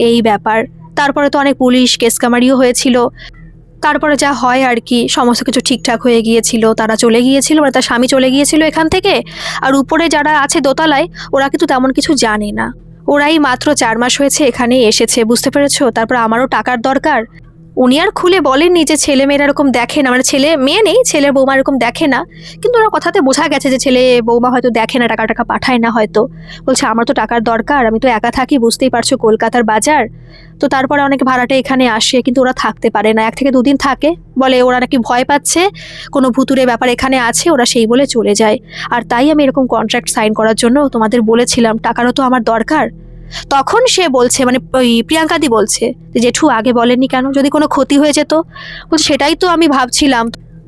এই ব্যাপার। তারপরে তো অনেক পুলিশ কেস কামারিও হয়েছিল, তারপরে যা হয় আর কি, সমস্ত কিছু ঠিকঠাক হয়ে গিয়েছিল, তারা চলে গিয়েছিল, তার স্বামী চলে গিয়েছিল এখান থেকে, আর উপরে যারা আছে দোতলায় ওরা কিন্তু তেমন কিছু জানে না, ওরাই মাত্র 4 মাস হয়েছে এখানে এসেছে, বুঝতে পেরেছো? তারপর আমারও টাকার দরকার, উনি আর খুলে বলেননি যে ছেলে মেয়েরা এরকম দেখে না, মানে ছেলে মেয়ে নেই, ছেলের বৌমা এরকম দেখে না, কিন্তু ওনার কথাতে বোঝা গেছে যে ছেলে বৌমা হয়তো দেখে না, টাকা টাকা পাঠায় না হয়তো। বলছে আমার তো টাকার দরকার, আমি তো একা থাকি, বুঝতেই পারছো কলকাতার বাজার, তো তারপরে অনেক ভাড়াটে এখানে আসে, কিন্তু ওরা থাকতে পারে না, 1 থেকে 2 দিন থাকে, বলে ওরা নাকি ভয় পাচ্ছে কোনো ভুতুরে ব্যাপার এখানে আছে, ওরা সেই বলে চলে যায়। আর তাই আমি এরকম কন্ট্রাক্ট সাইন করার জন্য তোমাদের বলেছিলাম, টাকারও তো আমার দরকার। তখন সে বলছে, মানে ওই প্রিয়াঙ্কাদি বলছে যে জেঠু আগে বলেননি কেন, যদি কোনো ক্ষতি হয়ে যেত। বলছে সেটাই তো আমি ভাবছিলাম,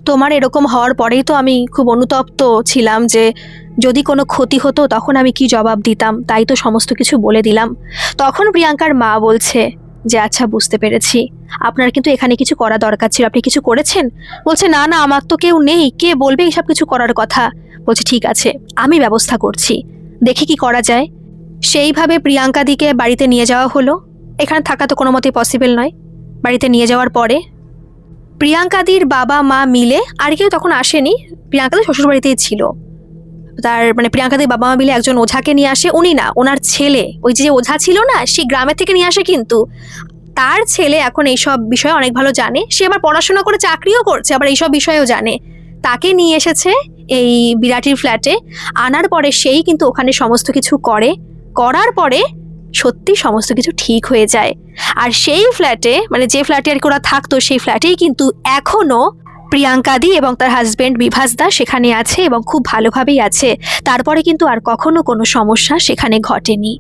তোমার এরকম হওয়ার পরেই তো আমি খুব অনুতপ্ত ছিলাম যে যদি কোনো ক্ষতি হতো তখন আমি কি জবাব দিতাম, তাই তো সমস্ত কিছু বলে দিলাম। তখন প্রিয়াঙ্কার মা বলছে যে আচ্ছা বুঝতে পেরেছি, আপনার কিন্তু এখানে কিছু করা দরকার ছিল, আপনি কিছু করেছেন? বলছে না না, আমার তো কেউ নেই, কে বলবে এইসব কিছু করার কথা। বলছে ঠিক আছে, আমি ব্যবস্থা করছি, দেখি কি করা যায়। সেইভাবে প্রিয়াঙ্কাদিকে বাড়িতে নিয়ে যাওয়া হলো। এখানে থাকা তো কোনো মতেই পসিবল নয়। বাড়িতে নিয়ে যাওয়ার পরে প্রিয়াঙ্কাদির বাবা মা মিলে, আর কেউ তখন আসেনি, প্রিয়াঙ্কাদি শ্বশুরবাড়িতেই ছিল। তার মানে প্রিয়াঙ্কাদির বাবা মা মিলে একজন ওঝাকে নিয়ে আসে, উনি না, ওনার ছেলে, ওই যে ওঝা ছিল না, সেই গ্রামের থেকে নিয়ে আসে, কিন্তু তার ছেলে এখন এইসব বিষয়ে অনেক ভালো জানে, সে আবার পড়াশোনা করে চাকরিও করছে, আবার এইসব বিষয়েও জানে। তাকে নিয়ে এসেছে এই বিরাটির ফ্ল্যাটে। আনার পরে সেই কিন্তু ওখানে সমস্ত কিছু করার পরে সত্যি সমস্ত কিছু ঠিক হয়ে যায়। আর সেই ফ্ল্যাটে, মানে যে ফ্ল্যাটে আর কি ওরা থাকতো, সেই ফ্ল্যাটেই কিন্তু এখনো প্রিয়াঙ্কাদি এবং তার হাজবেন্ড বিভাস দা সেখানে আছে এবং খুব ভালোভাবেই আছে। তারপরে কিন্তু আর কখনো কোনো সমস্যা সেখানে ঘটেনি।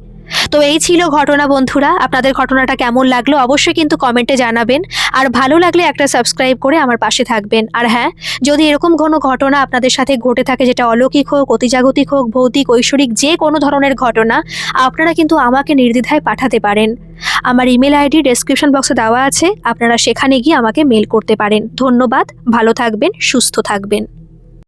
তো এই ছিল ঘটনা বন্ধুরা, আপনাদের ঘটনাটা কেমন লাগলো অবশ্যই কিন্তু কমেন্টে জানাবেন। আর ভালো লাগলে একটা সাবস্ক্রাইব করে আমার পাশে থাকবেন। আর হ্যাঁ, যদি এরকম কোনো ঘটনা আপনাদের সাথে ঘটে থাকে, যেটা অলৌকিক হোক, অতিজাগতিক হোক, ভৌতিক, ঐশ্বরিক, যে কোনো ধরনের ঘটনা, আপনারা কিন্তু আমাকে নির্দ্বিধায় পাঠাতে পারেন। আমার ইমেল আইডি ডেসক্রিপশন বক্সে দেওয়া আছে, আপনারা সেখানে গিয়ে আমাকে মেল করতে পারেন। ধন্যবাদ, ভালো থাকবেন, সুস্থ থাকবেন।